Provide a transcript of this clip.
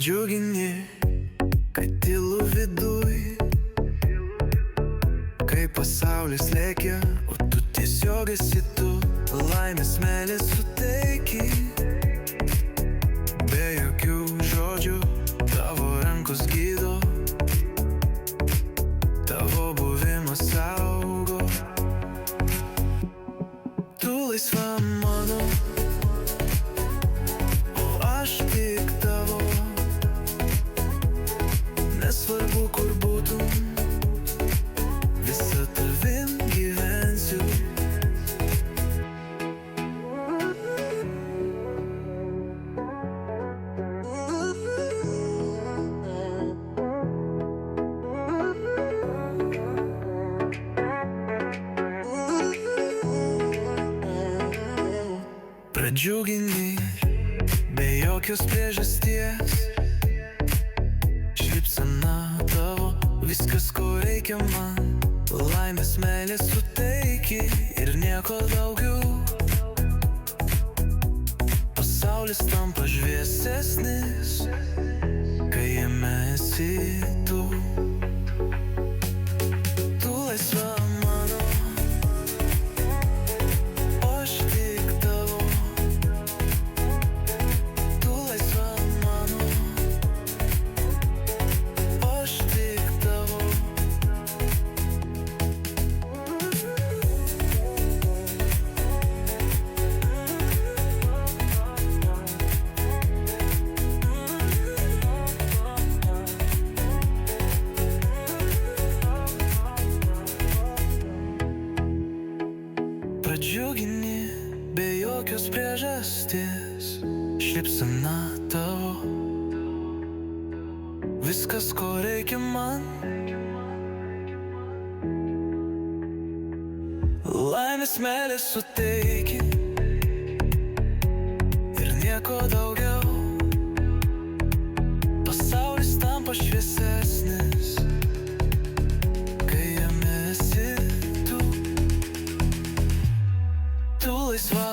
Pradžiugini, kad tylu viduj, kai pasaulis lėkia, o tu tiesiog esi tu. Laimės meilės suteiki, be jokių žodžių, tavo rankos gydo, tavo buvimas saugo. Tu laisva mano, o aš tik tavo. Nesvarbu kur būtum, visą tavim gyvensiu. Pradžiugini, be jokios priežasties, šypsena tavo, viskas ko reikia man. Laimės meilės suteiki ir nieko daugiau. Pasaulis tampa šviesesnis, kai jame esi tu. Tu laisva mano, o aš tik tavo. Tu laisva mano, o aš tik tavo. Pradžiugini, be jokios priežasties, šypsena tavo, viskas ko reikia man. Laimės meilės suteiki ir nieko daugiau. Pasaulis tampa šviesesnis, kai jame esi tu. Tu laisva